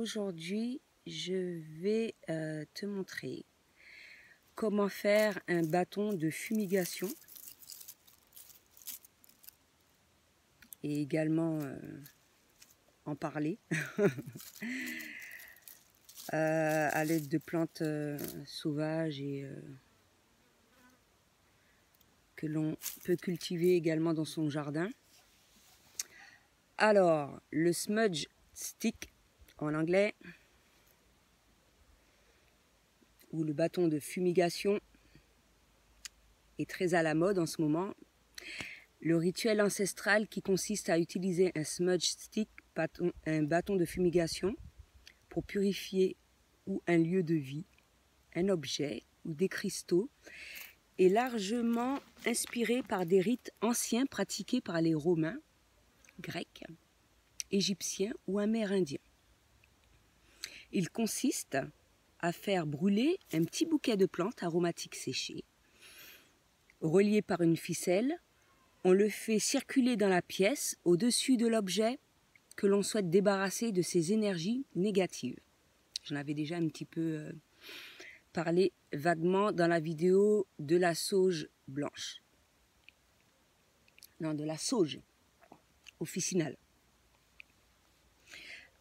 Aujourd'hui, je vais te montrer comment faire un bâton de fumigation et également en parler à l'aide de plantes sauvages et que l'on peut cultiver également dans son jardin. Alors, le smudge stick en anglais, ou le bâton de fumigation, est très à la mode en ce moment. Le rituel ancestral qui consiste à utiliser un smudge stick, un bâton de fumigation, pour purifier ou un lieu de vie, un objet ou des cristaux, est largement inspiré par des rites anciens pratiqués par les Romains, Grecs, Égyptiens ou Amérindiens. Il consiste à faire brûler un petit bouquet de plantes aromatiques séchées. Relié par une ficelle, on le fait circuler dans la pièce au-dessus de l'objet que l'on souhaite débarrasser de ses énergies négatives. J'en avais déjà un petit peu parlé vaguement dans la vidéo de la sauge blanche. Non, de la sauge officinale.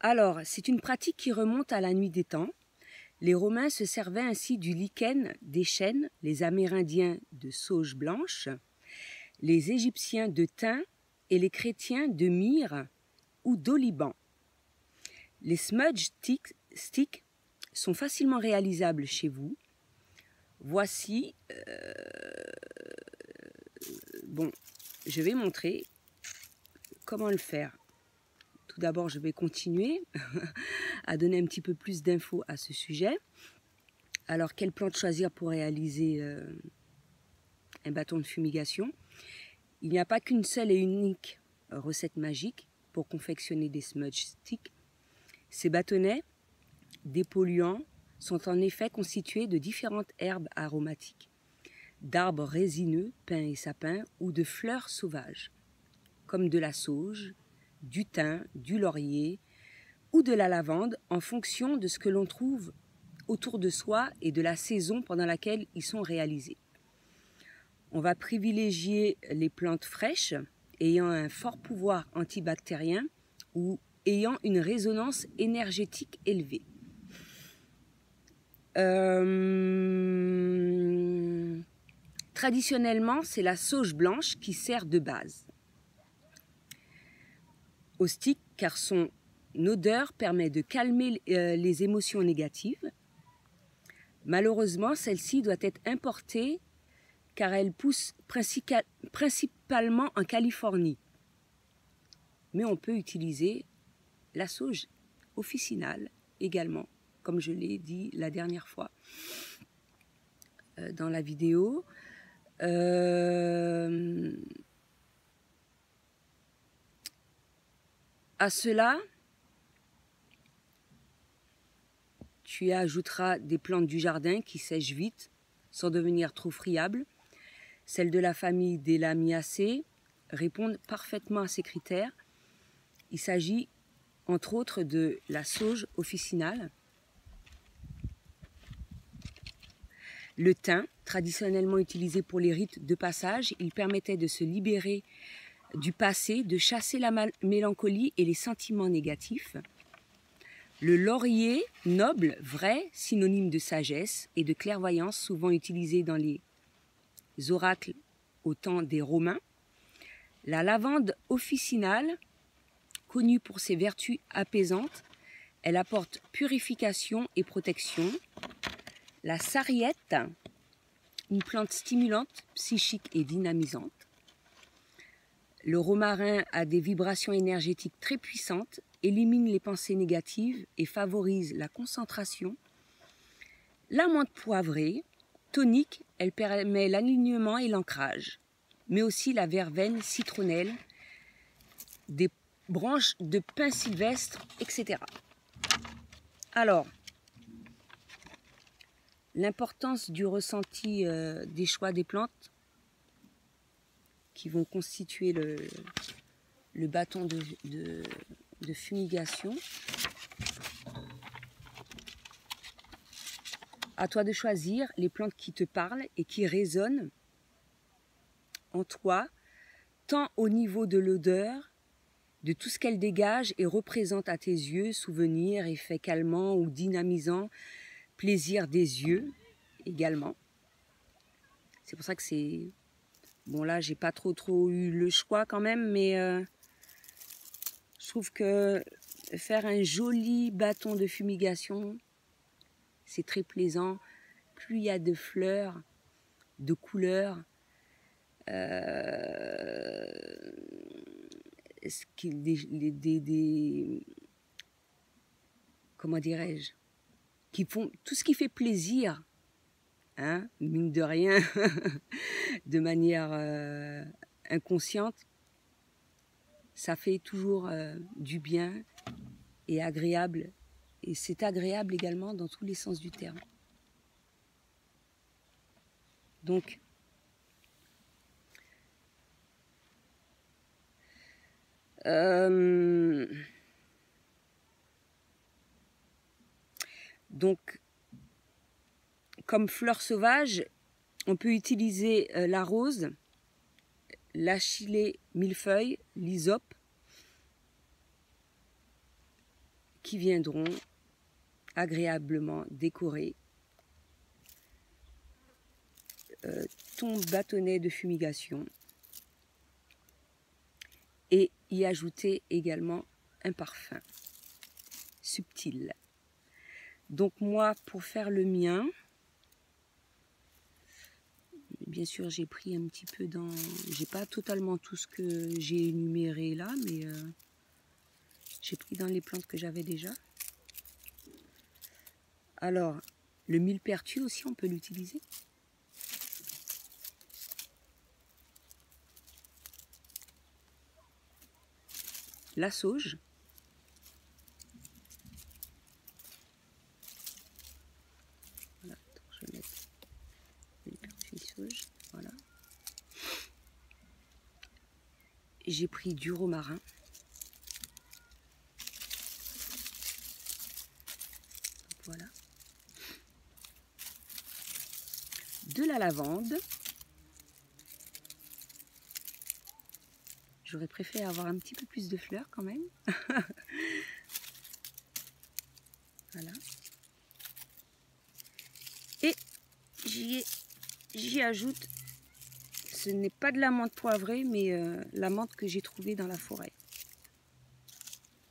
Alors, c'est une pratique qui remonte à la nuit des temps. Les Romains se servaient ainsi du lichen des chênes, les Amérindiens de sauge blanche, les Égyptiens de thym et les chrétiens de myrrhe ou d'oliban. Les smudge sticks sont facilement réalisables chez vous. Voici, je vais montrer comment le faire. Tout d'abord, je vais continuer à donner un petit peu plus d'infos à ce sujet. Alors, quelle plante choisir pour réaliser un bâton de fumigation? Il n'y a pas qu'une seule et unique recette magique pour confectionner des smudge sticks. Ces bâtonnets dépolluants sont en effet constitués de différentes herbes aromatiques, d'arbres résineux, pins et sapins, ou de fleurs sauvages, comme de la sauge, du thym, du laurier ou de la lavande, en fonction de ce que l'on trouve autour de soi et de la saison pendant laquelle ils sont réalisés. On va privilégier les plantes fraîches ayant un fort pouvoir antibactérien ou ayant une résonance énergétique élevée. Traditionnellement, c'est la sauge blanche qui sert de base au stick, car son odeur permet de calmer les émotions négatives. Malheureusement, celle-ci doit être importée car elle pousse principalement en Californie. Mais on peut utiliser la sauge officinale également, comme je l'ai dit la dernière fois dans la vidéo. À cela, tu ajouteras des plantes du jardin qui sèchent vite, sans devenir trop friables. Celles de la famille des Lamiaceae répondent parfaitement à ces critères. Il s'agit entre autres de la sauge officinale, le thym, traditionnellement utilisé pour les rites de passage. Il permettait de se libérer du passé, de chasser la mélancolie et les sentiments négatifs. Le laurier, noble, vrai, synonyme de sagesse et de clairvoyance, souvent utilisé dans les oracles au temps des Romains. La lavande officinale, connue pour ses vertus apaisantes, elle apporte purification et protection. La sarriette, une plante stimulante, psychique et dynamisante. Le romarin a des vibrations énergétiques très puissantes, élimine les pensées négatives et favorise la concentration. La menthe poivrée, tonique, elle permet l'alignement et l'ancrage, mais aussi la verveine citronnelle, des branches de pin sylvestre, etc. Alors, l'importance du ressenti des choix des plantes qui vont constituer le bâton de fumigation. À toi de choisir les plantes qui te parlent et qui résonnent en toi, tant au niveau de l'odeur, de tout ce qu'elle dégage et représente à tes yeux, souvenirs, effets calmants ou dynamisants, plaisir des yeux également. C'est pour ça que c'est... Bon là, j'ai pas trop eu le choix quand même, mais je trouve que faire un joli bâton de fumigation, c'est très plaisant. Plus il y a de fleurs, de couleurs, comment dirais-je, qui font tout ce qui fait plaisir, hein, mine de rien, de manière inconsciente, ça fait toujours du bien et agréable. Et c'est agréable également dans tous les sens du terme. Donc, comme fleur sauvage, on peut utiliser la rose, l'achillée millefeuille, l'hysope, qui viendront agréablement décorer ton bâtonnet de fumigation et y ajouter également un parfum subtil. Donc moi, pour faire le mien, bien sûr j'ai pris un petit peu dans... J'ai pas totalement tout ce que j'ai énuméré là, mais j'ai pris dans les plantes que j'avais déjà. Alors, le millepertuis aussi, on peut l'utiliser. La sauge. Voilà, attends, je vais mettre le millepertuis sauge. Voilà. J'ai pris du romarin. Voilà. De la lavande. J'aurais préféré avoir un petit peu plus de fleurs quand même. Voilà. Et j'y ajoute, ce n'est pas de la menthe poivrée, mais la menthe que j'ai trouvée dans la forêt.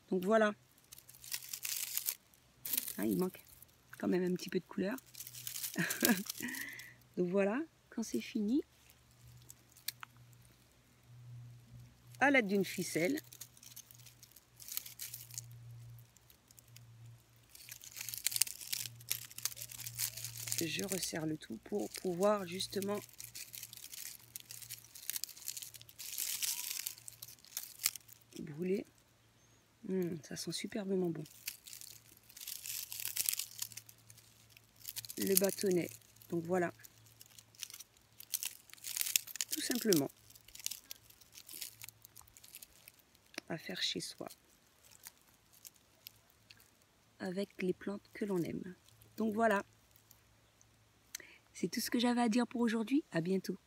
Donc voilà. Hein, il manque quand même un petit peu de couleur. Donc voilà, quand c'est fini, à l'aide d'une ficelle, je resserre le tout pour pouvoir justement brûler. Ça sent superbement bon. Le bâtonnet, donc voilà, tout simplement à faire chez soi avec les plantes que l'on aime. Donc voilà, c'est tout ce que j'avais à dire pour aujourd'hui. À bientôt.